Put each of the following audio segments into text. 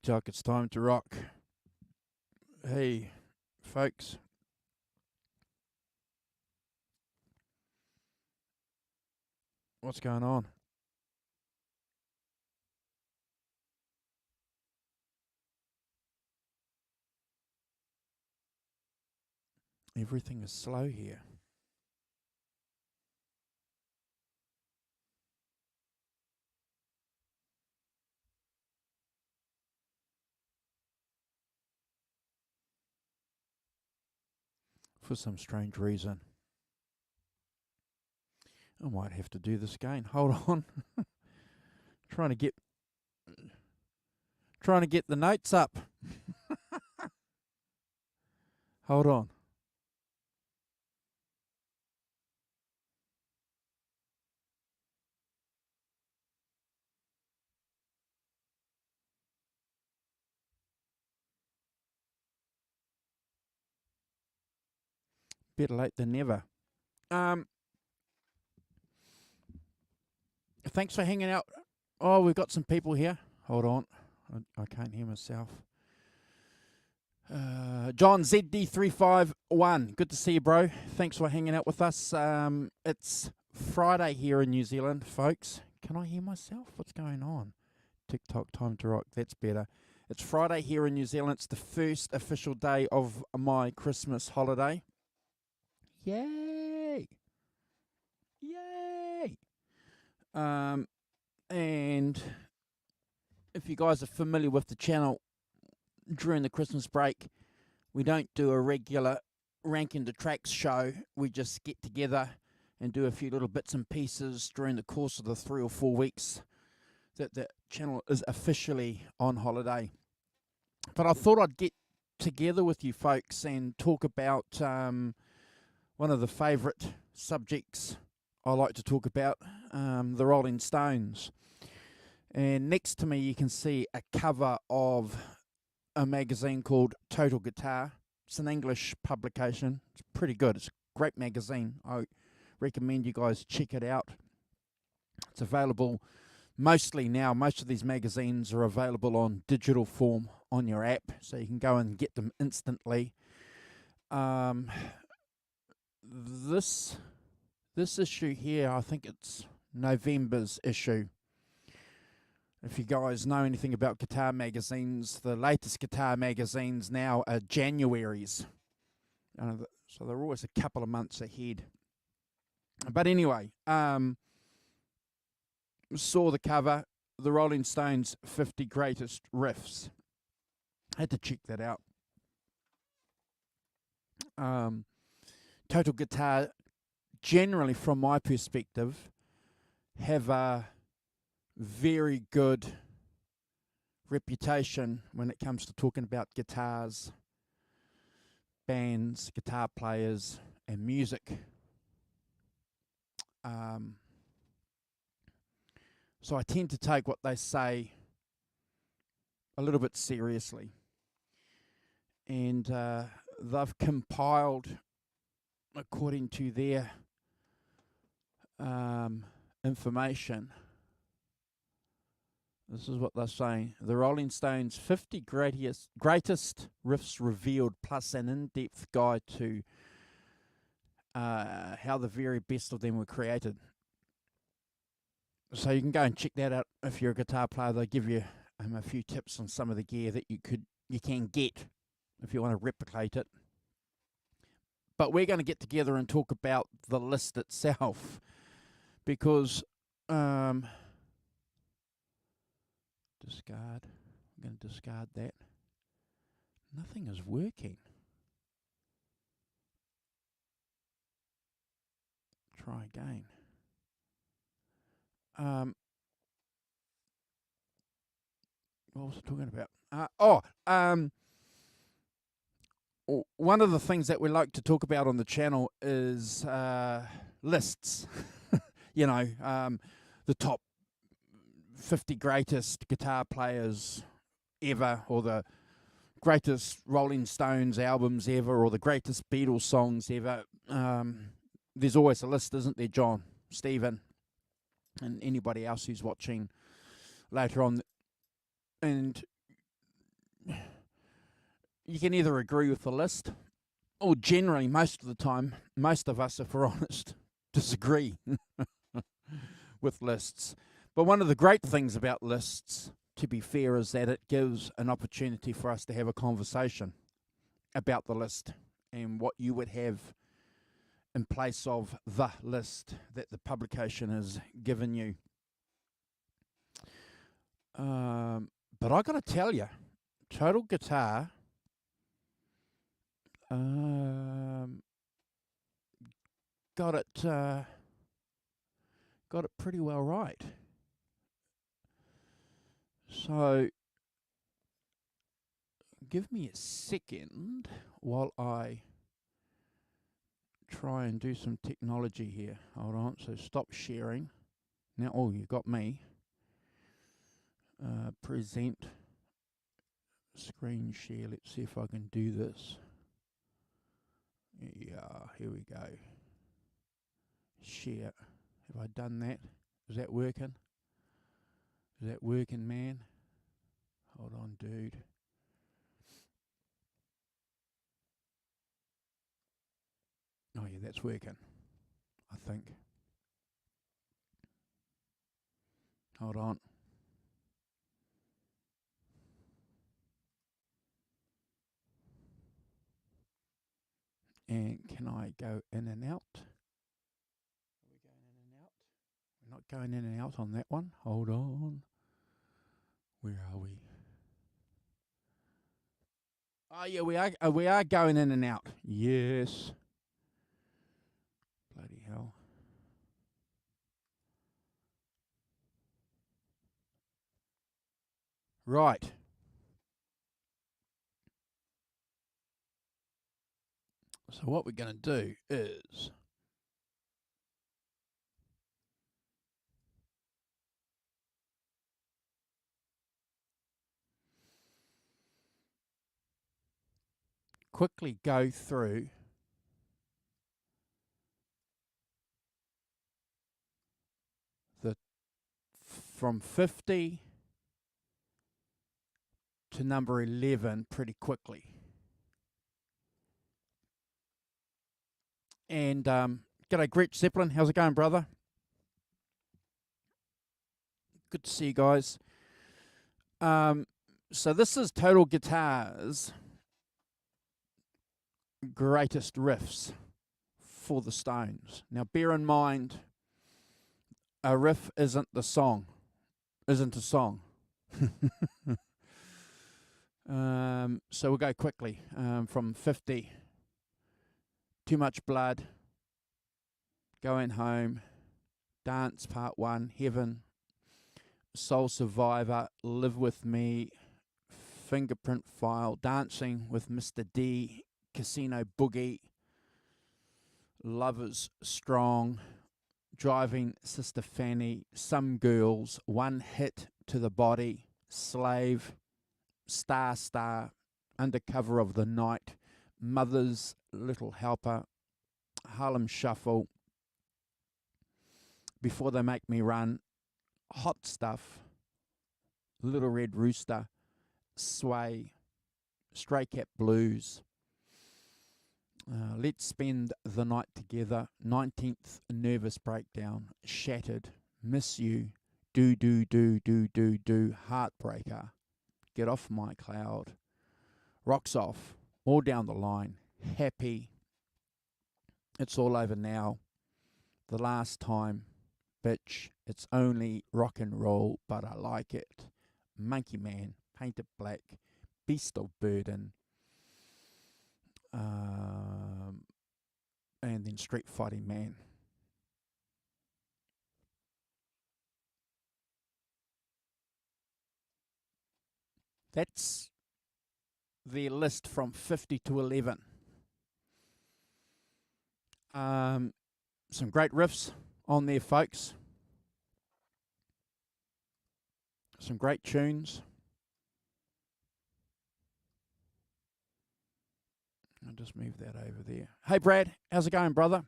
TikTok, it's time to rock. Hey, folks. What's going on? Everything is slow here. For some strange reason. I might have to do this again. Hold on. trying to get trying to get the notes up. Hold on. Better late than never. Um Thanks for hanging out. Oh, we've got some people here. Hold on. I can't hear myself. John ZD351. Good to see you, bro. Thanks for hanging out with us. It's Friday here in New Zealand, folks. Can I hear myself? What's going on? TikTok, time to rock. That's better. It's Friday here in New Zealand. It's the first official day of my Christmas holiday. Yay! Yay! And if you guys are familiar with the channel, during the Christmas break, we don't do a regular ranking the tracks show. We just get together and do a few little bits and pieces during the course of the 3 or 4 weeks that the channel is officially on holiday. But I thought I'd get together with you folks and talk about one of the favourite subjects I like to talk about, the Rolling Stones. And next to me you can see a cover of a magazine called Total Guitar. It's an English publication. It's pretty good. It's a great magazine. I recommend you guys check it out. It's available mostly now. Most of these magazines are available on digital form on your app, so you can go and get them instantly. This issue here, I think it's November's issue. If you guys know anything about guitar magazines, the latest guitar magazines now are January's. So they're always a couple of months ahead. But anyway, saw the cover, the Rolling Stones 50 Greatest Riffs. Had to check that out. Total Guitar, generally from my perspective, have a very good reputation when it comes to talking about guitars, bands, guitar players, and music. So I tend to take what they say a little bit seriously. And they've compiled, according to their information, this is what they're saying. The Rolling Stones 50 greatest riffs revealed, plus an in-depth guide to how the very best of them were created. So you can go and check that out if you're a guitar player. They give you a few tips on some of the gear that you can get if you want to replicate it. But we're going to get together and talk about the list itself, because discard. I'm going to discard that. Nothing is working. Try again. What was I talking about? One of the things that we like to talk about on the channel is lists. The top 50 greatest guitar players ever, or the greatest Rolling Stones albums ever, or the greatest Beatles songs ever. There's always a list, isn't there, John, Stephen, and anybody else who's watching later on. And you can either agree with the list, or generally, most of the time, most of us, if we're honest, disagree with lists. But one of the great things about lists, to be fair, is that it gives an opportunity for us to have a conversation about the list and what you would have in place of the list that the publication has given you. But I got to tell you, Total Guitar got it pretty well right. So give me a second while I try and do some technology here. Hold on. So stop sharing. Now, oh, you got me. Present screen share. Let's see if I can do this. Yeah, here we go. Share. Have I done that? Is that working? Is that working, man? Hold on, dude. Oh, yeah, that's working, I think. Hold on. And can I go in and out? Are we going in and out? We're not going in and out on that one. Hold on. Where are we? Oh, yeah, we are going in and out. Yes. Bloody hell. Right. So what we're going to do is quickly go through the from 50 to number 11 pretty quickly. And g'day, Gretch Zeppelin. How's it going, brother? Good to see you guys. So this is Total Guitar's greatest riffs for the Stones. Now, bear in mind, a riff isn't a song. So we'll go quickly from 50. Too Much Blood, Going Home, Dance Part 1, Heaven, Soul Survivor, Live With Me, Fingerprint File, Dancing with Mr. D, Casino Boogie, Lovers Strong, Driving Sister Fanny, Some Girls, One Hit to the Body, Slave, Star Star, Under Cover of the Night, Mother's Little Helper, Harlem Shuffle, Before They Make Me Run, Hot Stuff, Little Red Rooster, Sway, Stray Cat Blues, Let's Spend the Night Together, 19th Nervous Breakdown, Shattered, Miss You, Do Do Do Do Do Do, Heartbreaker, Get Off My Cloud, Rocks Off, all down the line, Happy, It's All Over Now, The Last Time, Bitch, It's Only Rock and Roll, But I Like It, Monkey Man, Paint It Black, Beast of Burden, and then Street Fighting Man. That's their list from 50 to 11. Some great riffs on there, folks. Some great tunes. I'll just move that over there. Hey, Brad, how's it going, brother?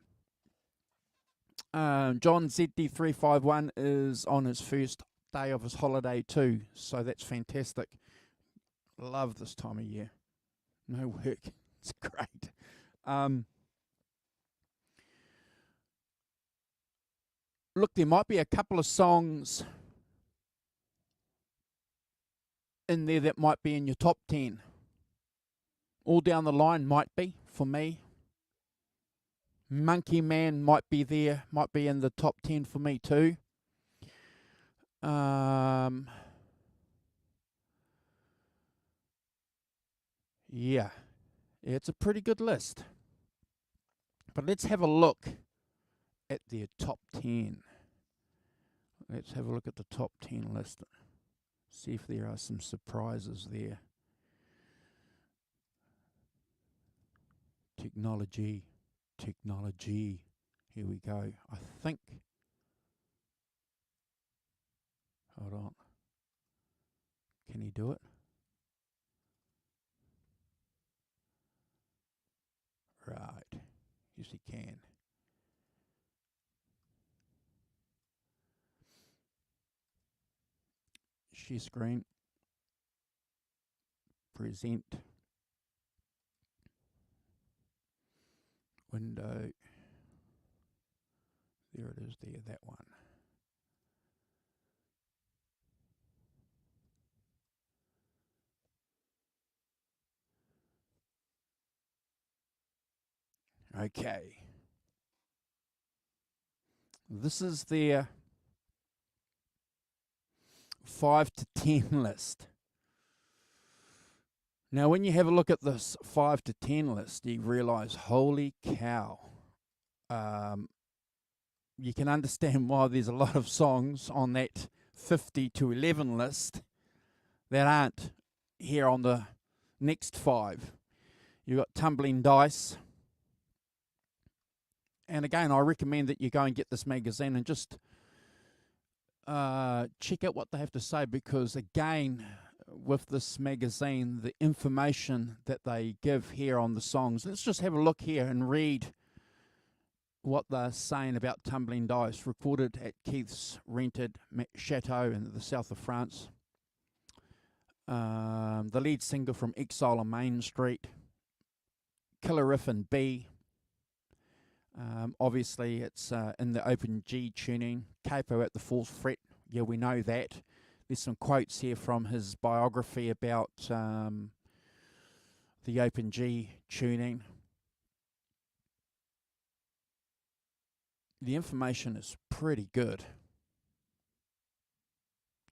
John ZD351 is on his first day of his holiday too, so that's fantastic. Love this time of year. No work. It's great. Um, Look, there might be a couple of songs in there that might be in your top 10. All Down the Line might be, for me. Monkey Man might be there, might be in the top 10 for me too. Yeah, it's a pretty good list. But let's have a look at their top 10. Let's have a look at the top 10 list. See if there are some surprises there. Technology. Here we go. I think. Hold on. Can he do it? Right. Yes, he can. Share screen. Present. Window. There it is there, that one. Okay. This is their 5 to 10 list. Now, when you have a look at this 5 to 10 list, you realise, holy cow. You can understand why there's a lot of songs on that 50 to 11 list that aren't here on the next 5. You've got Tumbling Dice. And again, I recommend that you go and get this magazine and just check out what they have to say, because again, with this magazine, the information that they give here on the songs, let's just have a look here and read what they're saying about Tumbling Dice, recorded at Keith's rented chateau in the south of France. The lead single from Exile on Main Street, Killer Riff in B. Obviously, it's in the open G tuning, capo at the 4th fret. Yeah, we know that. There's some quotes here from his biography about the open G tuning. The information is pretty good.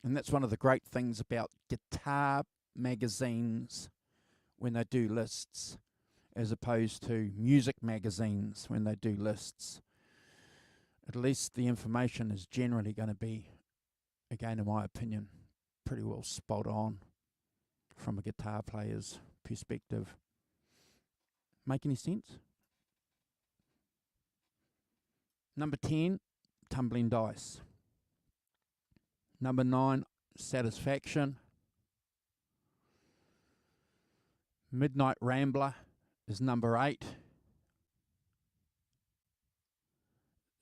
And that's one of the great things about guitar magazines when they do lists, as opposed to music magazines when they do lists. At least the information is generally going to be, again, in my opinion, pretty well spot on from a guitar player's perspective. Make any sense? Number 10, Tumbling Dice. Number 9, Satisfaction. Midnight Rambler is number 8.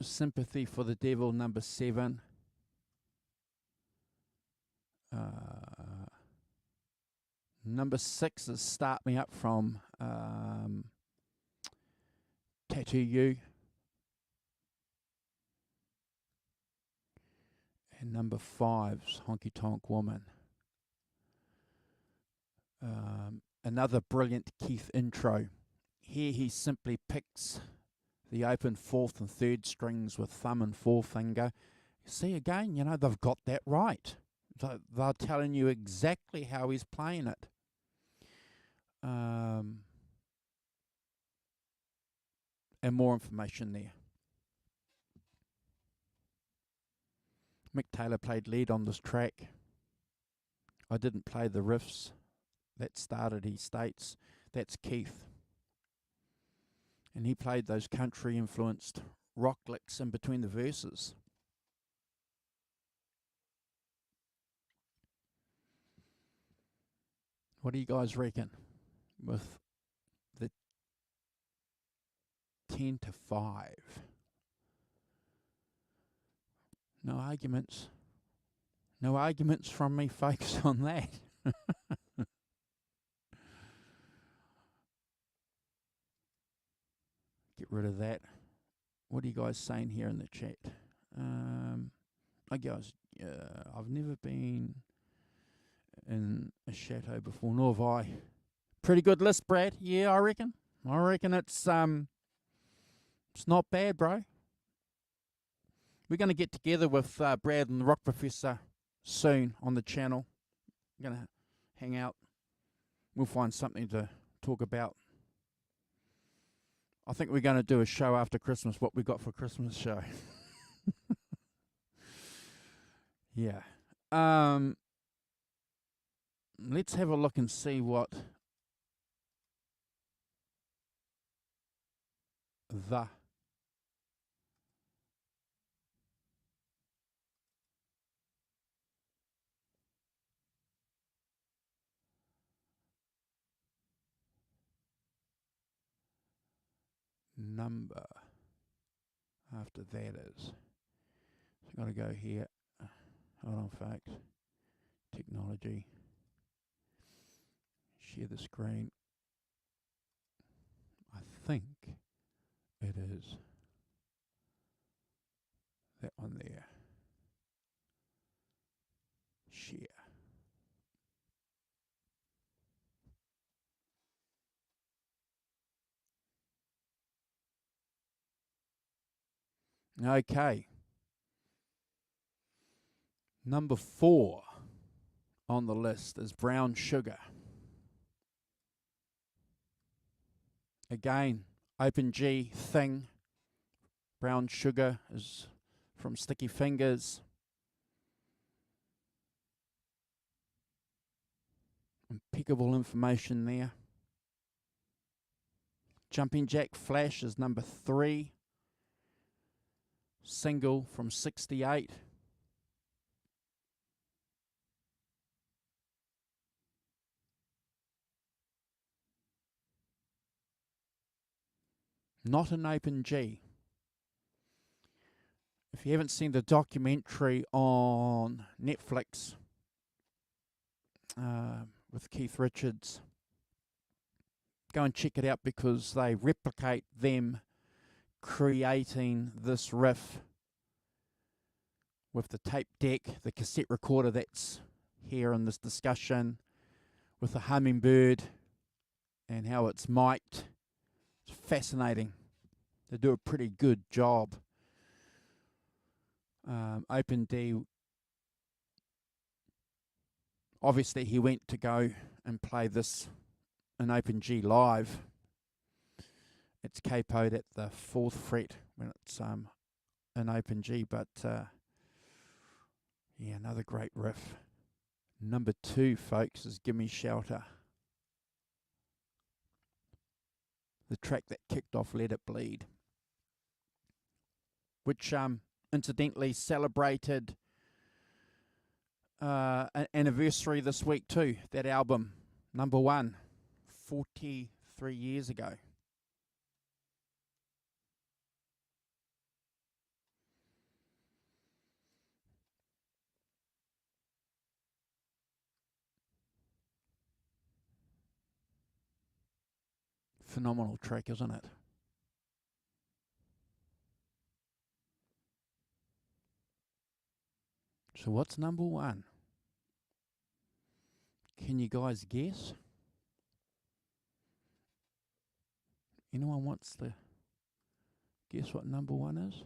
Sympathy for the Devil, number 7. Number 6 is Start Me Up from Tattoo You. And number 5's Honky Tonk Woman. Another brilliant Keith intro. Here he simply picks the open 4th and 3rd strings with thumb and forefinger. See, again, you know, they've got that right. They're telling you exactly how he's playing it. And more information there. Mick Taylor played lead on this track. I didn't play the riffs that started, he states. That's Keith. And he played those country-influenced rock licks in between the verses. What do you guys reckon with the 10 to 5? No arguments. No arguments from me, folks, on that. get rid of that. What are you guys saying here in the chat? Guys, I've never been in a chateau before, nor have I. Pretty good list, Brad. Yeah, I reckon. It's not bad, bro. We're going to get together with Brad and the Rock Professor soon on the channel. We're going to hang out. We'll find something to talk about. I think we're going to do a show after Christmas, what we got for Christmas show. Yeah. Let's have a look and see what the number after that is. So I've got to go here. Hold on, folks. Technology. Share the screen. I think it is that one there. Share. Okay. Number 4 on the list is brown sugar. Again, Open G thing. Brown sugar is from Sticky Fingers. Impeccable information there. Jumping Jack Flash is number 3. Single from 68. Not an Open G. If you haven't seen the documentary on Netflix with Keith Richards, go and check it out because they replicate them creating this riff with the tape deck, the cassette recorder that's here in this discussion, with the hummingbird and how it's mic'd. It's fascinating. They do a pretty good job. Open D, obviously he went to go and play this in Open G live. It's capoed at the 4th fret when it's in Open G, but yeah, another great riff. Number 2, folks, is Gimme Shelter. The track that kicked off Let It Bleed, which incidentally celebrated an anniversary this week too. That album, number 1, 43 years ago. Phenomenal track, isn't it? So what's number 1? Can you guys guess? Anyone wants to guess what number 1 is?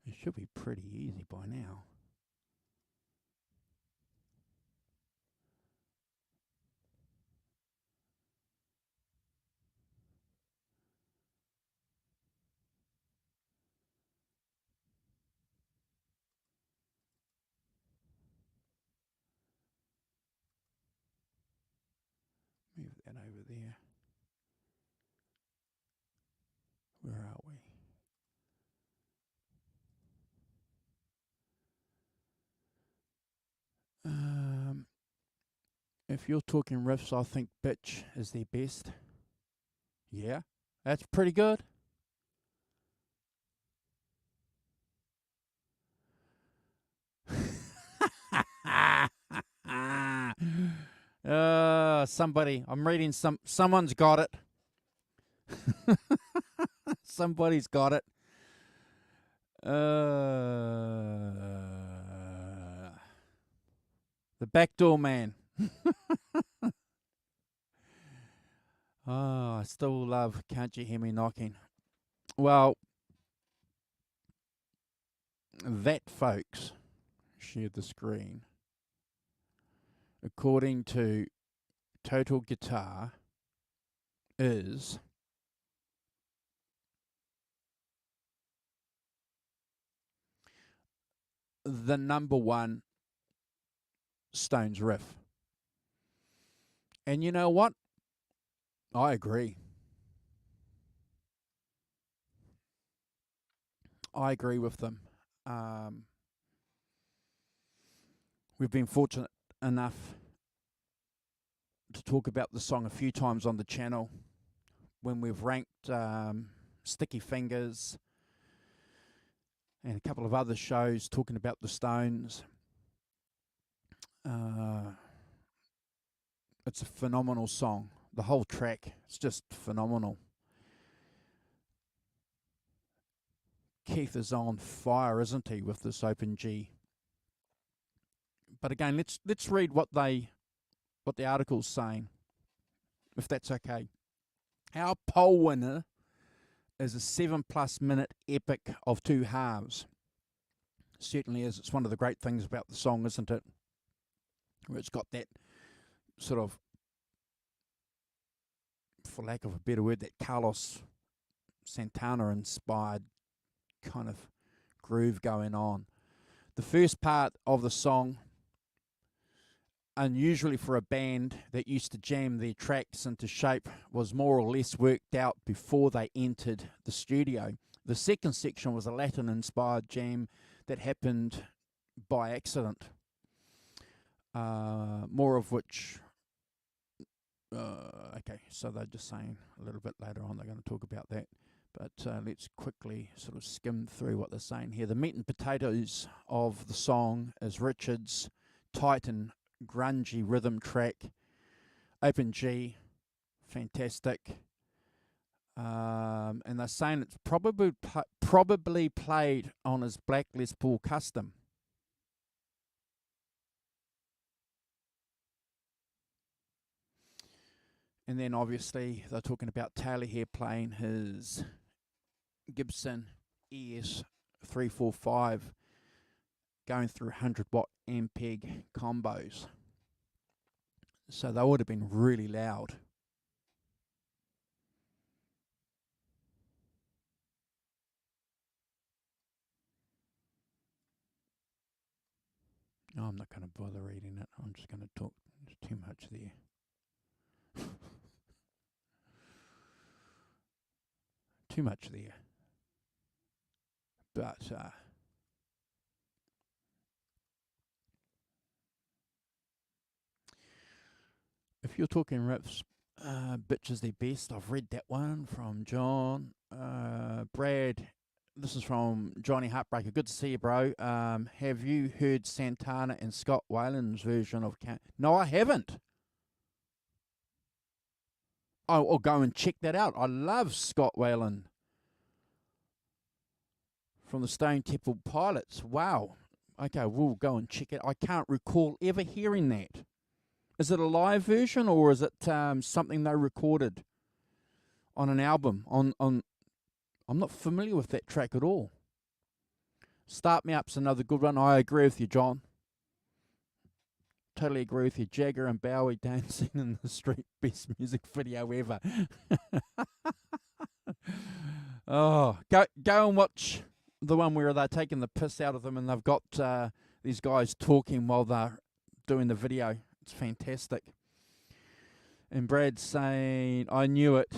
It should be pretty easy by now. Move that over there. Where are we? If you're talking riffs, I think Bitch is their best. Yeah, that's pretty good. Somebody. I'm reading someone's got it. Somebody's got it. The backdoor man. I still love Can't You Hear Me Knocking. Well, that, folks, shared the screen. According to Total Guitar, is the number one Stones riff. And you know what? I agree. I agree with them. We've been fortunate enough to talk about the song a few times on the channel when we've ranked Sticky Fingers and a couple of other shows talking about the Stones. It's a phenomenal song. The whole track, it's just phenomenal. Keith is on fire, isn't he, with this open G? But again, let's read what the article's saying, if that's okay. Our poll winner is a 7+ minute epic of two halves. Certainly is. It's one of the great things about the song, isn't it? Where it's got that sort of, for lack of a better word, that Carlos Santana inspired kind of groove going on. The first part of the song, unusually for a band that used to jam their tracks into shape, was more or less worked out before they entered the studio. The second section was a Latin-inspired jam that happened by accident. More of which... okay, so they're just saying a little bit later on they're going to talk about that. But let's quickly sort of skim through what they're saying here. The meat and potatoes of the song is Richard's tight and grungy rhythm track. Open G, fantastic. And they're saying it's probably played on his Black Les Paul Custom. And then obviously they're talking about Taylor here playing his Gibson ES 345, going through 100-watt Ampeg combos. So they would have been really loud. No, I'm not going to bother reading it. I'm just going to talk. There's too much there. Too much there. But if you're talking riffs, Bitch is their best. I've read that one from John. Brad, this is from Johnny Heartbreaker. Good to see you, bro. Have you heard Santana and Scott Weiland's version of No, I haven't. I'll go and check that out. I love Scott Weiland from the Stone Temple Pilots. Wow. Okay, we'll go and check it. I can't recall ever hearing that. Is it a live version or is it something they recorded on an album? I'm not familiar with that track at all. Start Me Up's another good one. I agree with you, John. Totally agree with you. Jagger and Bowie dancing in the street, best music video ever. Oh, go and watch the one where they're taking the piss out of them and they've got these guys talking while they're doing the video. It's fantastic. And Brad's saying, I knew it.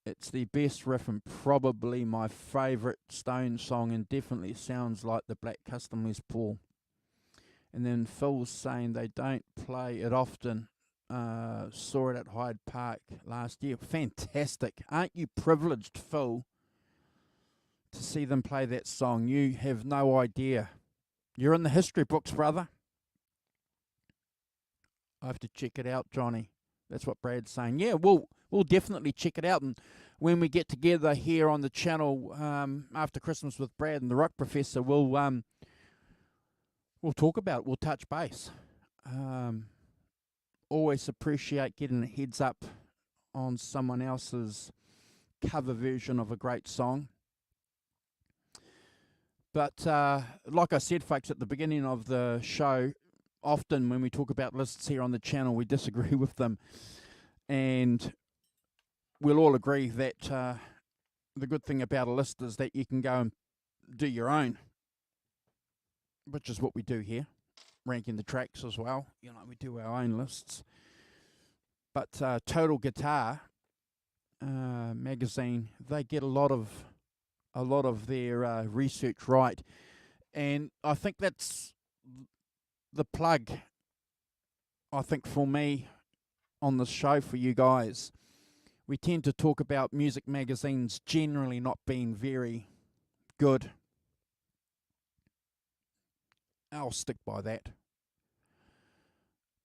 It's the best riff and probably my favourite Stone song and definitely sounds like the Black Custom Les Paul. And then Phil's saying they don't play it often. Saw it at Hyde Park last year. Fantastic. Aren't you privileged, Phil, to see them play that song? You have no idea. You're in the history books, brother. I have to check it out, Johnny. That's what Brad's saying. Yeah, we'll definitely check it out. And when we get together here on the channel after Christmas with Brad and the Rock Professor, we'll talk about it. We'll touch base. Always appreciate getting a heads up on someone else's cover version of a great song. But like I said, folks, at the beginning of the show, often when we talk about lists here on the channel, we disagree with them. And we'll all agree that the good thing about a list is that you can go and do your own, which is what we do here, ranking the tracks as well. You know, we do our own lists. But Total Guitar magazine, they get a lot of their research right, and I think that's the plug. I think for me on this show for you guys, we tend to talk about music magazines generally not being very good. I'll stick by that.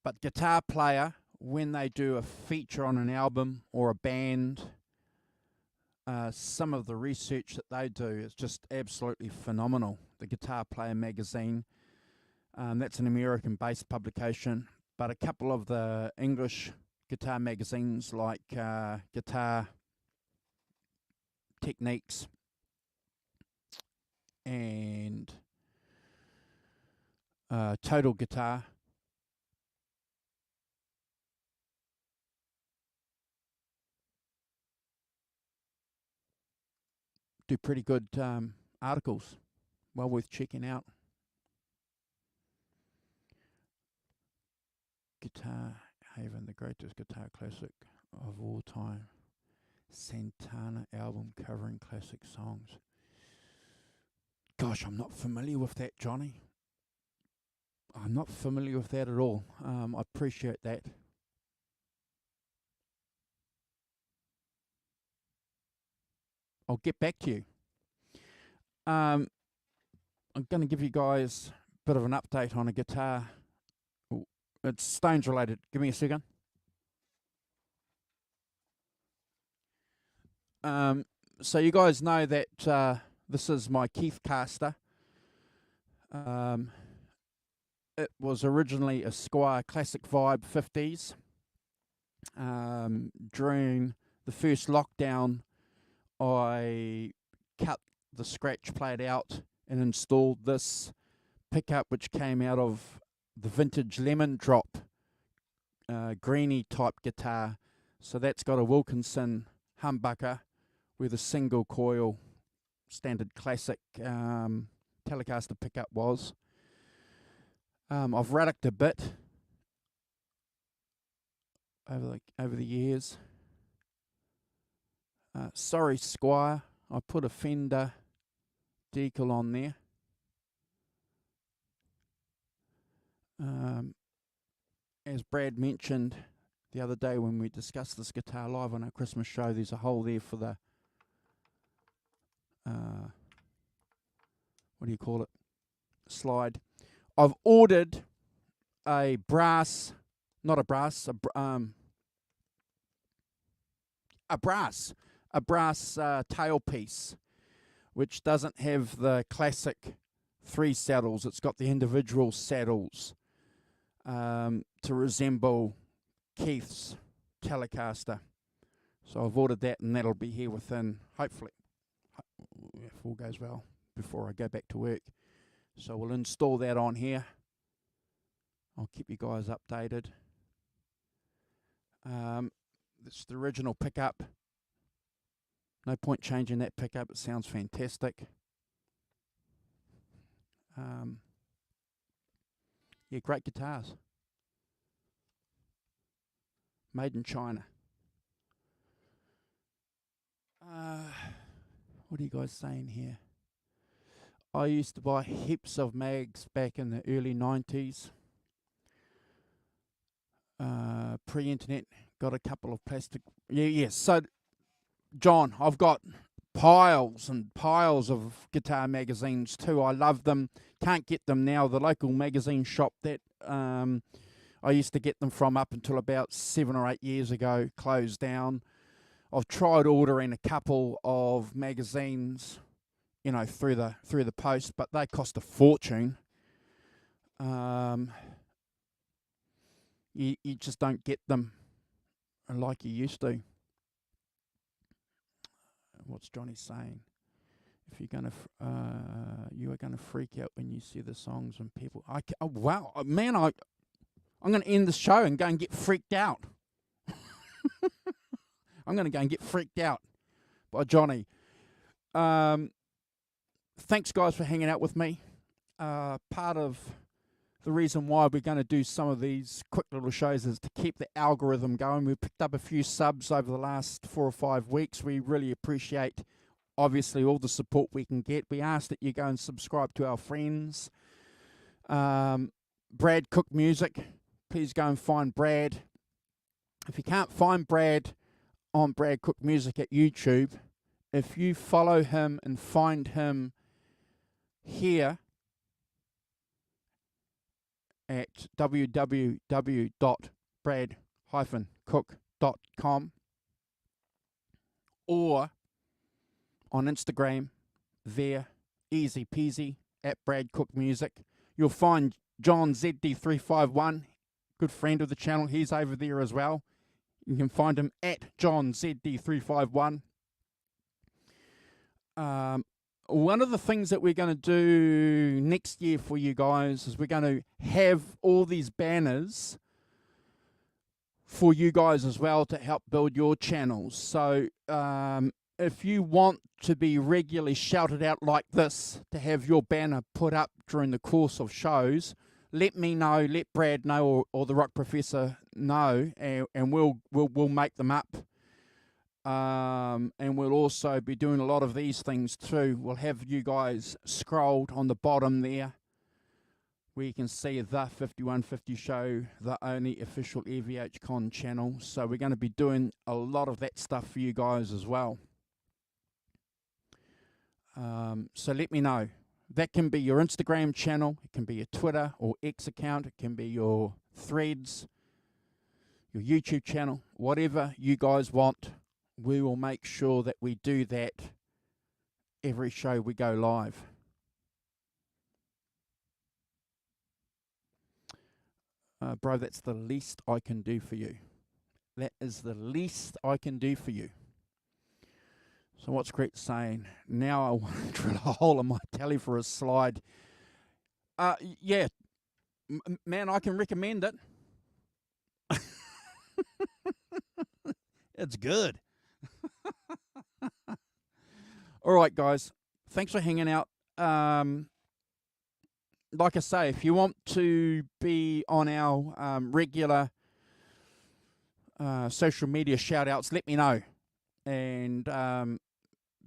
But Guitar Player, when they do a feature on an album or a band, some of the research that they do is just absolutely phenomenal. The Guitar Player magazine, that's an American-based publication, but a couple of the English guitar magazines like Guitar Techniques and Total Guitar do pretty good articles. Well worth checking out. Guitar Haven, the greatest guitar classic of all time. Santana album covering classic songs. Gosh, I'm not familiar with that, Johnny. I'm not familiar with that at all. I appreciate that. I'll get back to you. I'm going to give you guys a bit of an update on a guitar. It's Stones related. Give me a second. So you guys know that this is my Keith Caster. It was originally a Squire Classic Vibe 50s. During the first lockdown, I cut the scratch plate out and installed this pickup, which came out of the vintage Lemon Drop greenie type guitar. So that's got a Wilkinson humbucker with a single coil standard classic Telecaster pickup was. I've raddocked a bit over the years. Sorry, Squire, I put a Fender decal on there. As Brad mentioned the other day when we discussed this guitar live on our Christmas show, there's a hole there for the what do you call it? Slide. I've ordered a brass, not a brass, a brass tailpiece, which doesn't have the classic 3 saddles. It's got the individual saddles to resemble Keith's Telecaster. So I've ordered that, and that'll be here within, hopefully, if all goes well, before I go back to work. So we'll install that on here. I'll keep you guys updated. It's the original pickup. No point changing that pickup. It sounds fantastic. Yeah, great guitars. Made in China. What are you guys saying here? I used to buy heaps of mags back in the early 90s. Pre-internet, got a couple of plastic. Yeah. So, John, I've got piles and piles of guitar magazines too. I love them. Can't get them now. The local magazine shop that I I used to get them from up until about 7 or 8 years ago, closed down. I've tried ordering a couple of magazines, through the post, but they cost a fortune. You just don't get them like you used to. What's Johnny saying? If you're gonna, you are gonna freak out when you see the songs and people. Oh, wow, man! I'm gonna end the show and go and get freaked out. I'm gonna go and get freaked out by Johnny. Thanks, guys, for hanging out with me. Part of the reason why we're going to do some of these quick little shows is to keep the algorithm going. We've picked up a few subs over the last 4 or 5 weeks. We really appreciate, obviously, all the support we can get. We ask that you go and subscribe to our friends. Brad Cook Music. Please go and find Brad. If you can't find Brad on Brad Cook Music at YouTube, if you follow him and find him here at www.brad-cook.com or on Instagram there, easy peasy, at Brad Cook Music. You'll find John ZD351, good friend of the channel. He's over there as well. You can find him at John ZD351. One of the things that we're going to do next year for you guys is we're going to have all these banners for you guys as well to help build your channels. So if you want to be regularly shouted out like this, to have your banner put up during the course of shows, let me know, let Brad know, or the Rock Professor know, and we'll make them up. And we'll also be doing a lot of these things too. We'll have you guys scrolled on the bottom there where you can see the 5150 show, the only official EVHCon channel. So we're going to be doing a lot of that stuff for you guys as well. So let me know. That can be your Instagram channel, it can be your Twitter or X account, it can be your Threads, your YouTube channel, whatever you guys want. We will make sure that we do that every show we go live. Bro, that's the least I can do for you. That is the least I can do for you. So what's Gret saying? Now I want to drill a hole in my telly for a slide. Yeah, man, I can recommend it. It's good. All right, guys. Thanks for hanging out. Like I say, if you want to be on our regular social media shout-outs, let me know. And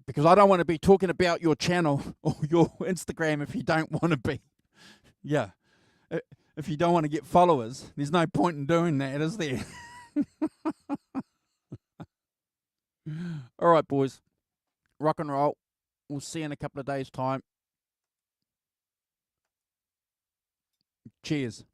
because I don't want to be talking about your channel or your Instagram if you don't want to be. Yeah. If you don't want to get followers, there's no point in doing that, is there? All right, boys. Rock and roll. We'll see you in a couple of days' time. Cheers.